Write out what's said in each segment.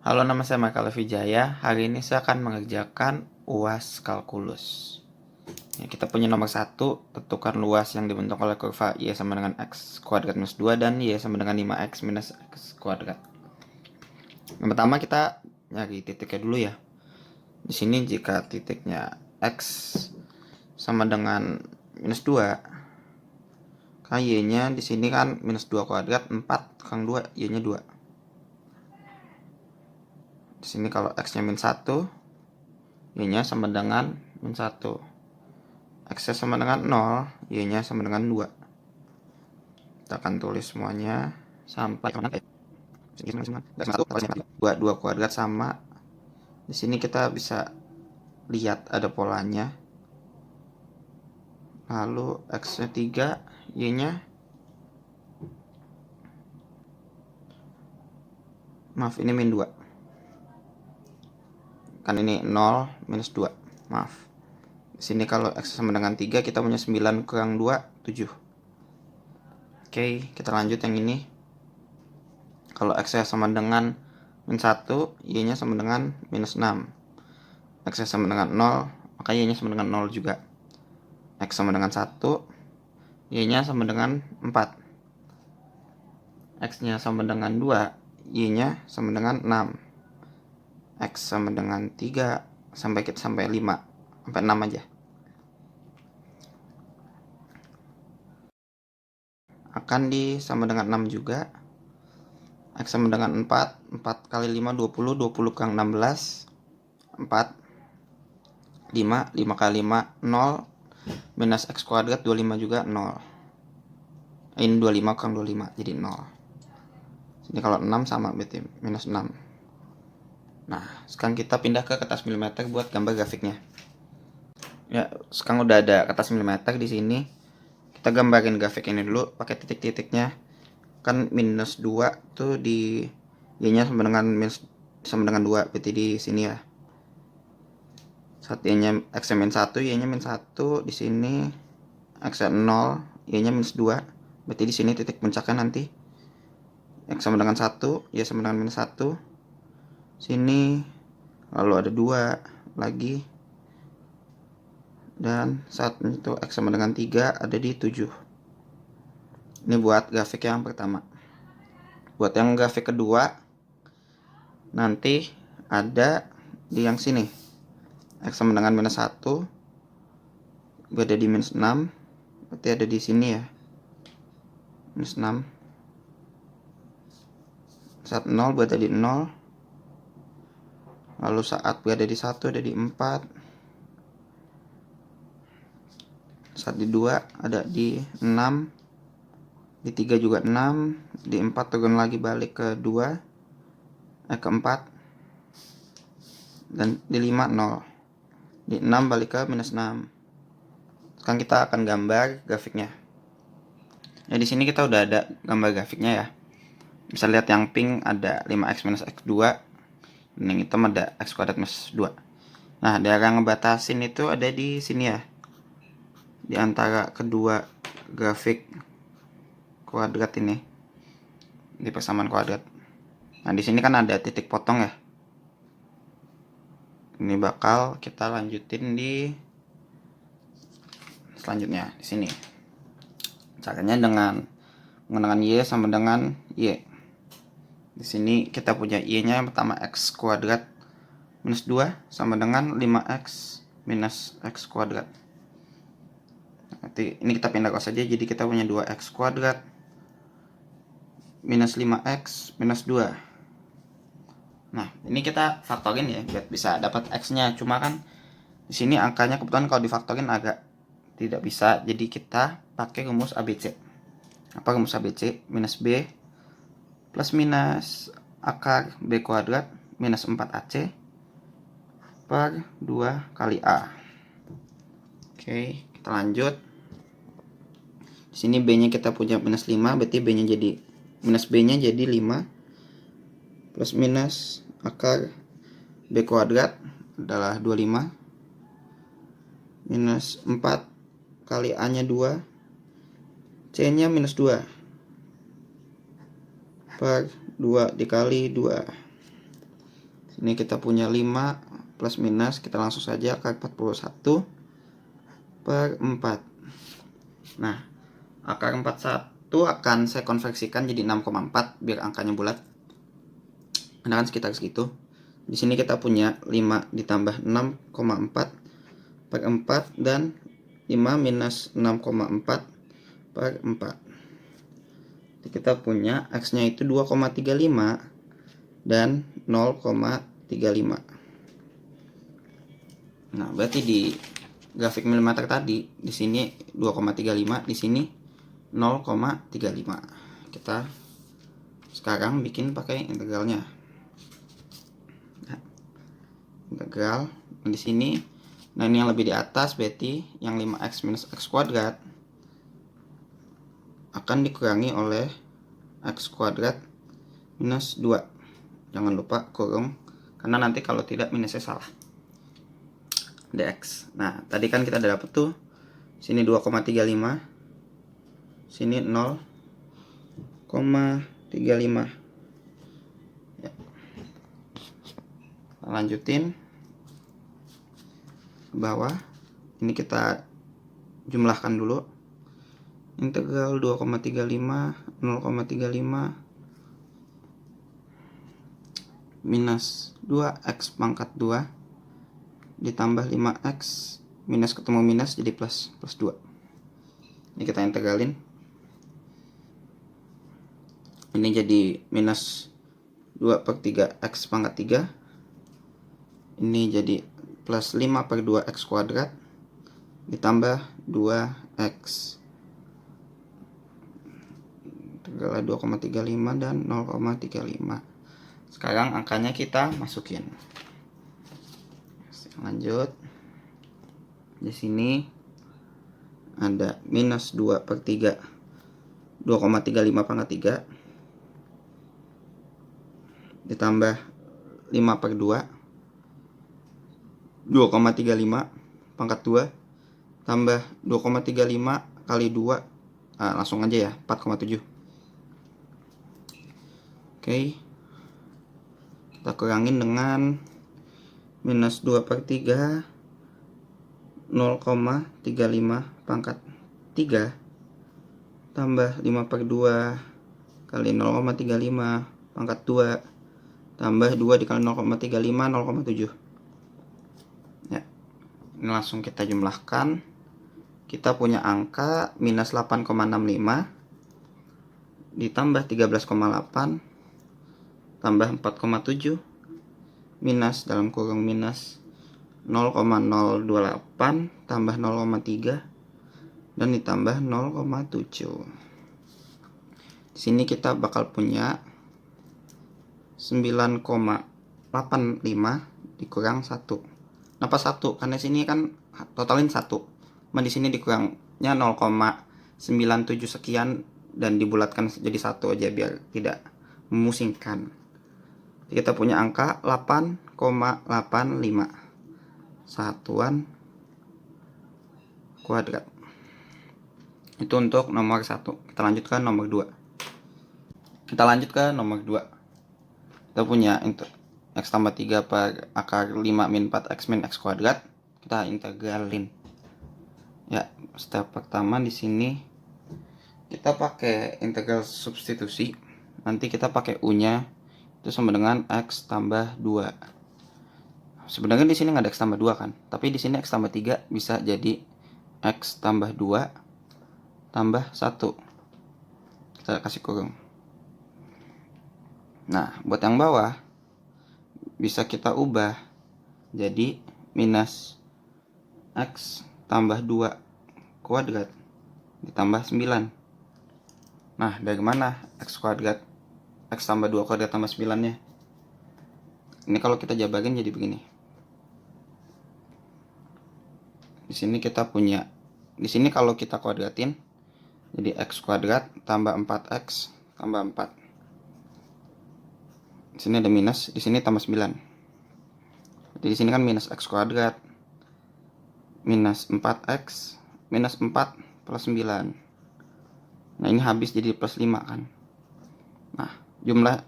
Halo, nama saya Michael Vijaya. Hari ini saya akan mengerjakan UAS kalkulus. Ya, kita punya nomor 1, tentukan luas yang dibentuk oleh kurva y sama dengan x kuadrat minus 2 dan y sama dengan 5x minus x kuadrat. Yang pertama kita nyari titiknya dulu ya. Di sini jika titiknya x sama dengan minus 2, kan y-nya di sini kan minus 2 kuadrat 4 kurang 2, y-nya 2. Di sini kalau x-nya min 1, y-nya sama dengan min 1. X sama dengan 0, y-nya sama dengan 2. Kita akan tulis semuanya sampai ke mana? 2 kuadrat sama. Di sini kita bisa lihat ada polanya. Lalu x-nya 3, y-nya maaf, ini min 2. Kan ini 0 minus 2. Maaf. Di sini kalau x sama dengan 3, kita punya 9 kurang 2, 7. Oke, kita lanjut yang ini. Kalau x sama dengan min 1, y-nya sama dengan minus 6. X sama dengan 0, maka y-nya sama dengan 0 juga. X sama dengan 1, y-nya sama dengan 4. X-nya sama dengan 2, y-nya sama dengan 6. X sama dengan 3, sampai 5, sampai 6 aja. Akan sama dengan 6 juga. X sama dengan 4, 4 kali 5, 20, 20 kurang 16, 4. 5 kali 5, 0, minus x kuadrat 25 juga 0. Ini 25 kurang 25, jadi 0. Ini kalau 6 sama berarti minus 6. Nah, sekarang kita pindah ke kertas milimeter buat gambar grafiknya. Ya, sekarang udah ada kertas milimeter di sini. Kita gambarin grafik ini dulu pakai titik-titiknya. Kan minus 2 tuh di y-nya sama dengan 2, berarti di sini ya. Saat y-nya x-nya min 1, y-nya min 1, di sini x-nya 0, y-nya minus 2. Berarti di sini titik puncaknya nanti x sama dengan 1, y sama dengan minus 1. Sini lalu ada 2 lagi, dan saat itu x sama dengan 3 ada di 7. Ini buat grafik yang pertama. Buat yang grafik kedua, nanti ada di yang sini, x sama dengan minus 1 berada di minus 6, berarti ada di sini ya, minus 6. Saat 0 berada di 0, lalu saat berada di 1 ada di 4, saat di 2 ada di 6, di 3 juga 6, di 4 turun lagi balik ke 2, ke 4, dan di 5 0, di 6 balik ke minus 6. Sekarang kita akan gambar grafiknya. Ya, di sini kita udah ada gambar grafiknya ya. Bisa lihat yang pink ada 5x minus x2, dan yang hitam ada x kuadrat minus 2. Nah, daerah yang ngebatasin itu ada di sini ya, di antara kedua grafik kuadrat ini, di persamaan kuadrat. Nah, di sini kan ada titik potong ya. Ini bakal kita lanjutin di selanjutnya di sini. Caranya dengan menggunakan y sama dengan y. Di sini kita punya y-nya yang pertama x kuadrat minus 2 sama dengan 5x minus x kuadrat. Nanti ini kita pindah ke saja, jadi kita punya 2x kuadrat minus 5x minus 2. Nah, ini kita faktorin ya biar bisa dapat x-nya. Cuma kan di sini angkanya kebetulan kalau difaktorin agak tidak bisa, jadi kita pakai rumus ABC. Apa rumus ABC? Minus b plus minus akar b kuadrat minus 4ac per 2 kali a. Oke, kita lanjut. Di sini b-nya kita punya minus 5, berarti b-nya jadi minus b-nya jadi 5 plus minus akar b kuadrat adalah 25 minus 4 kali a-nya 2, c-nya minus 2 per 2 dikali 2. Sini kita punya 5 plus minus, kita langsung saja akar 41 per 4. Nah, akar 41 akan saya konversikan jadi 6,4 biar angkanya bulat. Karena kan sekitar segitu. Di sini kita punya 5 ditambah 6,4 per 4 dan 5 minus 6,4 per 4. Jadi kita punya X-nya itu 2,35 dan 0,35. Nah, berarti di grafik milimeter tadi, di sini 2,35, di sini 0,35. Kita sekarang bikin pakai integralnya. Nah, integral di sini. Nah, ini yang lebih di atas berarti yang 5x minus x kuadrat akan dikurangi oleh x kuadrat minus 2. Jangan lupa kurung, karena nanti kalau tidak minusnya salah. Dx. Nah, tadi kan kita udah dapet tuh. Sini 2,35. Sini 0,35. Ya. Lanjutin ke bawah. Ini kita jumlahkan dulu. Integral 2,35 0,35 minus 2x pangkat 2 ditambah 5x minus ketemu minus jadi plus 2. Ini kita integralin. Ini jadi minus 2 per 3x pangkat 3. Ini jadi plus 5 per 2x kuadrat ditambah 2x. Integralnya 2,35 dan 0,35. Sekarang angkanya kita masukin. Lanjut. Di sini ada minus 2 per 3 2,35 pangkat 3 ditambah 5 per 2 2,35 pangkat 2 tambah 2,35 kali 2, langsung aja ya, 4,7. Oke, kita kurangin dengan minus 2 per 3 0,35 pangkat 3 tambah 5 per 2 kali 0,35 pangkat 2 tambah 2 dikali 0,35 0,7. Ya, ini langsung kita jumlahkan. Kita punya angka minus 8,65 ditambah 13,8 tambah 4,7 minus dalam kurung minus 0,028 tambah 0,3 dan ditambah 0,7. Di sini kita bakal punya 9,85 dikurang 1. Kenapa 1? Karena sini kan totalin 1. Di sini dikurangnya 0,97 sekian dan dibulatkan jadi 1 aja biar tidak memusingkan. Kita punya angka 8,85 satuan kuadrat. Itu untuk nomor 1. Kita lanjutkan nomor 2. Kita lanjut ke nomor 2. Kita punya x tambah 3 per akar 5 min 4x min x kuadrat. Kita integralin. Ya, step pertama di sini kita pakai integral substitusi. Nanti kita pakai u-nya itu sama dengan x tambah 2. Sebenarnya di sini nggak ada x tambah 2 kan, tapi di sini x tambah 3 bisa jadi x tambah 2 tambah 1. Kita kasih kurung. Nah, buat yang bawah bisa kita ubah jadi minus x tambah 2 kuadrat ditambah 9. Nah, dari mana x kuadrat? X tambah 2 kuadrat tambah 9-nya. Ini kalau kita jabarin jadi begini. Di sini kita punya, di sini kalau kita kuadratin jadi x kuadrat tambah 4x tambah 4. Di sini ada minus, di sini tambah 9. Jadi di sini kan minus x kuadrat minus 4x minus 4 plus 9. Nah, ini habis jadi plus 5 kan. Nah, jumlah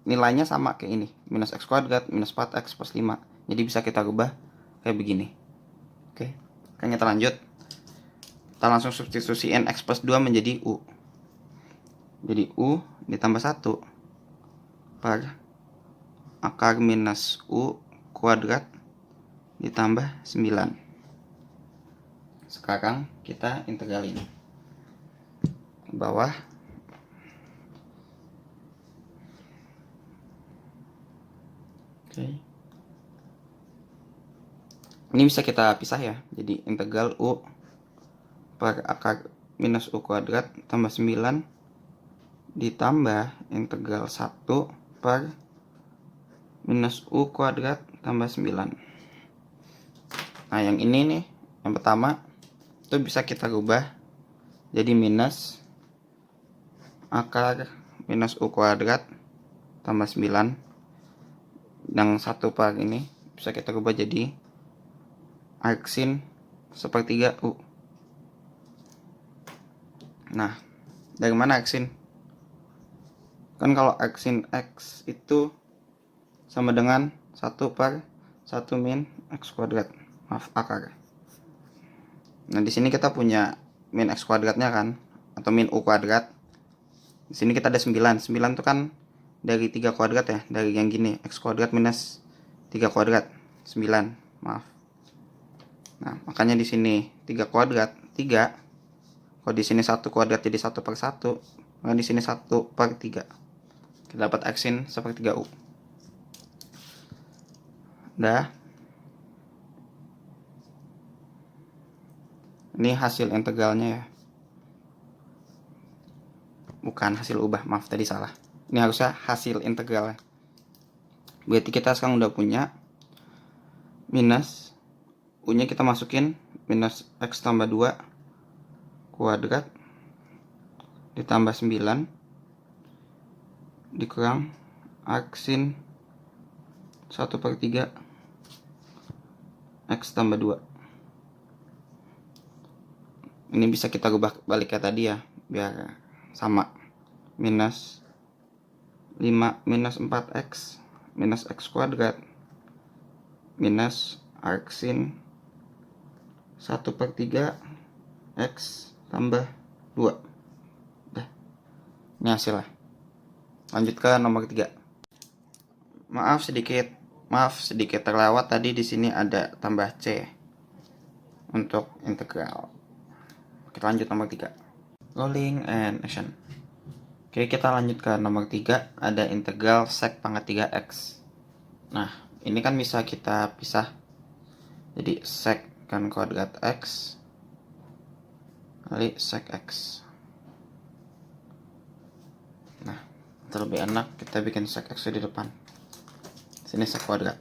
nilainya sama kayak ini, minus x kuadrat minus 4x plus 5. Jadi bisa kita rubah kayak begini. Oke, kan kita lanjut. Kita langsung substitusiin x plus 2 menjadi u. Jadi u ditambah 1 per akar minus u kuadrat ditambah 9. Sekarang kita integralin ke bawah. Oke. Ini bisa kita pisah ya. Jadi integral u per akar minus u kuadrat tambah 9 ditambah integral 1 per minus u kuadrat tambah 9. Nah, yang ini nih, yang pertama itu bisa kita rubah jadi minus akar minus u kuadrat tambah 9. Yang 1 per ini bisa kita rubah jadi sin sepertiga u. Nah, dari mana sin? Kan kalau sin x itu sama dengan 1 per 1 min x kuadrat. Maaf, akar. Nah, di sini kita punya min x kuadratnya kan, atau min u kuadrat. Di sini kita ada 9. 9 itu kan dari 3 kuadrat ya, dari yang gini, x kuadrat minus 3 kuadrat. 9, maaf. Nah, makanya di sini 3 kuadrat, 3. Kalau di sini 1 kuadrat jadi 1 per 1, maka di sini 1 per 3. Kita dapat sin sepertiga u. Udah. Ini hasil integralnya ya. Bukan hasil ubah, maaf tadi salah. Ini harusnya hasil integralnya. Berarti kita sekarang udah punya minus u-nya kita masukin minus x tambah 2 kuadrat ditambah 9 dikurang sin 1 per 3 x tambah 2. Ini bisa kita rubah balik kayak tadi ya, biar sama. Minus 5 minus 4x minus x kuadrat minus sin 1 per 3 x tambah 2. Udah. Ini hasilnya. Lanjut ke nomor 3. Maaf sedikit terlewat tadi, di sini ada tambah c untuk integral. Kita lanjut nomor 3. Rolling and action. Oke, kita lanjut ke nomor 3. Ada integral sec pangkat 3x. Nah, ini kan bisa kita pisah. Jadi sec kan kuadrat x kali sec x. Nah, terlebih enak kita bikin sec x di depan. Sini sec kuadrat.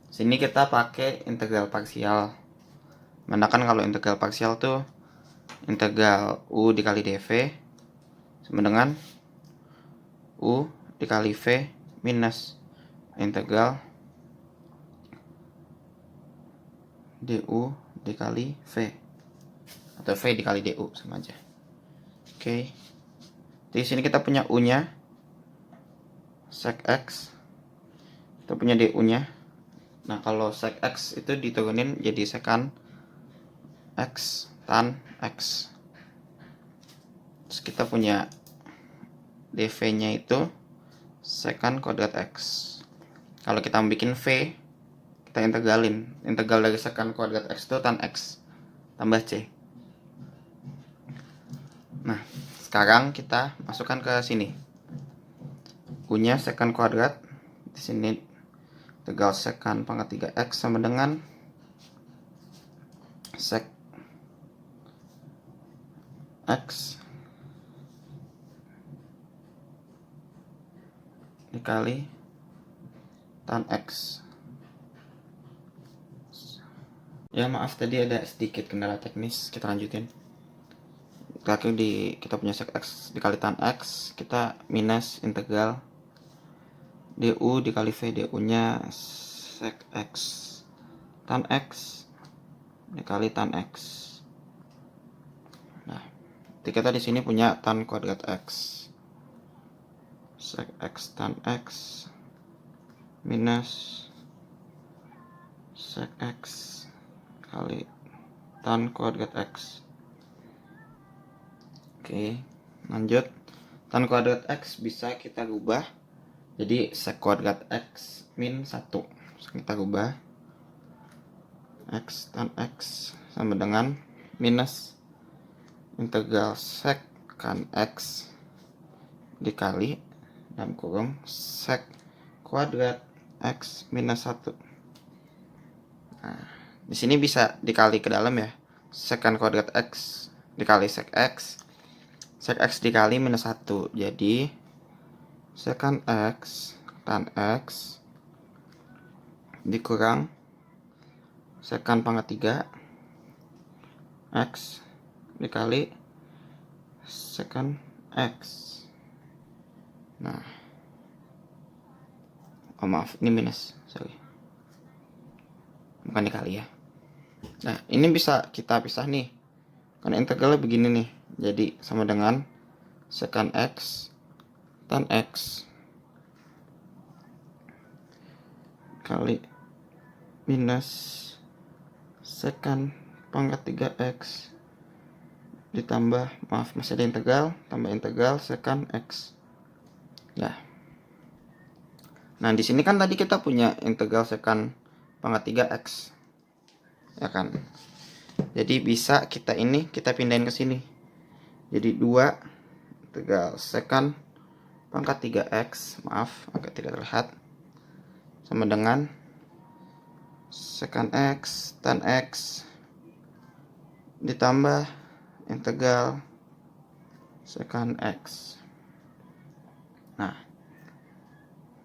Sini kita pakai integral parsial. Mana kan kalau integral parsial tuh integral u dikali dv sama dengan u dikali v minus integral du dikali v atau v dikali du sama aja. Oke. Di sini kita punya u-nya sec x. Kita punya du-nya. Nah, kalau sec x itu diturunin jadi sekan x tan x. Terus kita punya dv-nya itu sekan kuadrat x. Kalau kita mau bikin v, kita integralin. Integral dari sekan kuadrat x itu tan x tambah c. Nah, sekarang kita masukkan ke sini. U-nya sekan kuadrat. Di sini integral sekan pangkat 3x sama dengan sec x dikali tan x. Ya, maaf tadi ada sedikit kendala teknis, kita lanjutin. Terakhir kita punya sec x dikali tan x, kita minus integral du dikali v. Du-nya sec x tan x dikali tan x. Nah, kita di sini punya tan kuadrat x. sec x tan x minus sec x kali tan kuadrat x. Oke, lanjut. Tan kuadrat x bisa kita rubah jadi sec kuadrat x min 1. Kita rubah x tan x sama dengan minus integral sec kan x dikali dan kurung sec kuadrat x minus 1. Nah, di sini bisa dikali ke dalam ya. Sekan kuadrat x dikali sec x. Sec x dikali minus 1. Jadi sekan x tan x dikurang sekan pangkat 3 x dikali sekan x. Nah, oh maaf, ini minus, sorry, bukan dikali ya. Nah, ini bisa kita pisah nih, karena integralnya begini nih. Jadi sama dengan sekan x tan x kali minus sekan pangkat 3x ditambah, maaf masih ada integral, tambah integral sekan x. Nah, di sini kan tadi kita punya integral sekan pangkat 3x. Ya kan? Jadi bisa kita pindahin ke sini. Jadi 2 integral sekan pangkat 3x, maaf agak tidak terlihat, sama dengan sekan x tan x ditambah integral sekan x. Nah,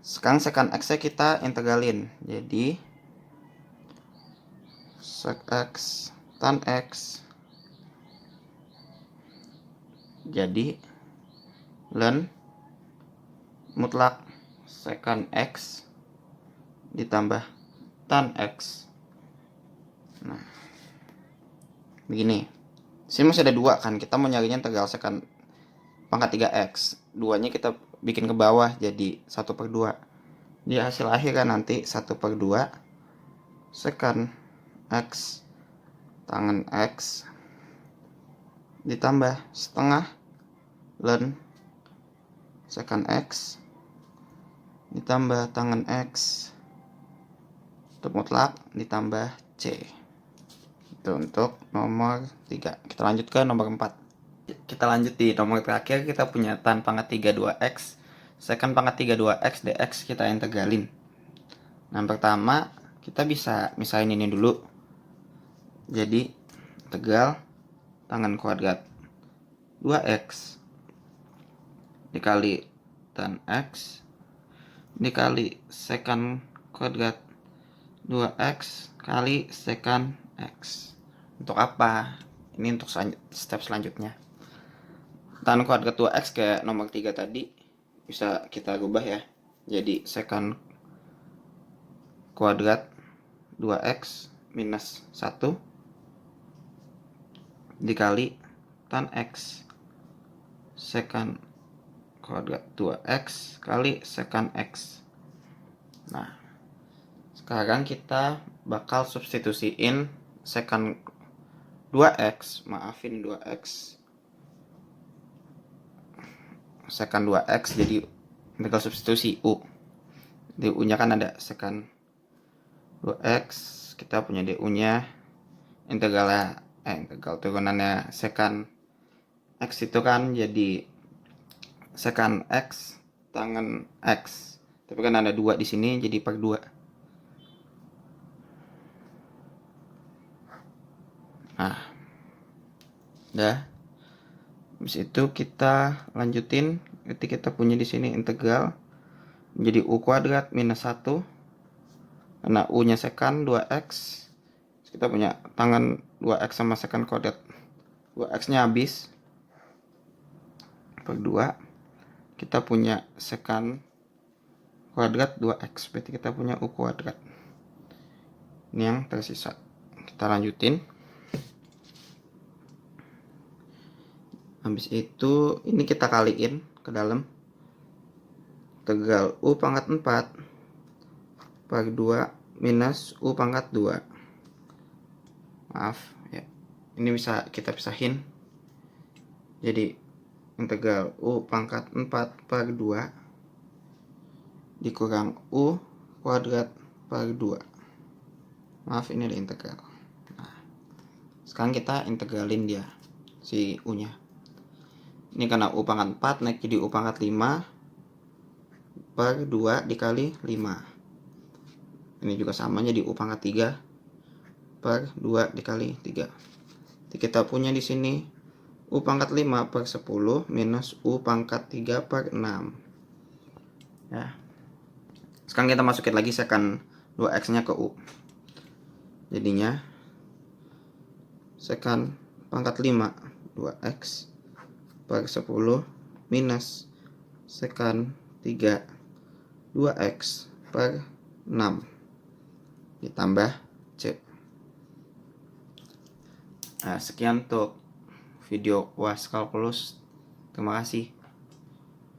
sekarang sekan x nya kita integralin. Jadi sec x tan x jadi ln mutlak sekan x ditambah tan x. Nah, begini. Sini masih ada 2 kan, kita mau nyarinya integral sekan pangkat 3x. 2-nya kita bikin ke bawah jadi 1/2. Di hasil akhir kan nanti 1/2 sekan x tangan x ditambah setengah ln sekan x ditambah tangan x untuk mutlak ditambah c. Itu untuk nomor 3. Kita lanjut ke nomor 4. Kita lanjut di nomor terakhir, kita punya tan pangkat 32x sekan pangkat 32x dx kita integralin. Nah, pertama kita bisa misahin ini dulu. Jadi integral tangan kuadrat 2x dikali tan x dikali sekan kuadrat 2x kali sekan x. Untuk apa? Ini untuk step selanjutnya. Tan kuadrat 2x kayak nomor 3 tadi bisa kita rubah ya. Jadi sekan kuadrat 2x minus 1 dikali tan x sekan kuadrat 2x kali sekan x. Nah, sekarang kita bakal substitusiin sekan 2x, maafin 2x, sekan 2x jadi integral substitusi u. Di u nya kan ada sekan 2x, kita punya du nya integral turunannya sekan x itu kan jadi sekan x tangan x, tapi kan ada 2 di sini jadi per 2. Nah, udah. Habis itu kita lanjutin, ketika kita punya di sini integral menjadi u kuadrat minus 1 karena u nya sekan 2x. Kita punya tangan 2x sama sekan kuadrat 2x nya habis per 2. Kita punya sekan kuadrat 2x, berarti kita punya u kuadrat. Ini yang tersisa. Kita lanjutin. Habis itu ini kita kaliin ke dalam. integral U pangkat 4 per 2 minus U pangkat 2. Maaf ya, ini bisa kita pisahin. Jadi integral U pangkat 4 per 2 dikurang U kuadrat per 2. Maaf, ini ada integral. Nah, sekarang kita integralin dia, si U nya. Ini karena U pangkat 4 naik jadi U pangkat 5 per 2 dikali 5. Ini juga sama, jadi U pangkat 3 per 2 dikali 3. Jadi kita punya di sini U pangkat 5 per 10 minus U pangkat 3 per 6. Ya. Sekarang kita masukin lagi secant 2x nya ke U. Jadinya secant pangkat 5 2x per 10 minus secant 3 2x per 6 ditambah C. Nah, sekian untuk video UAS kalkulus. Terima kasih.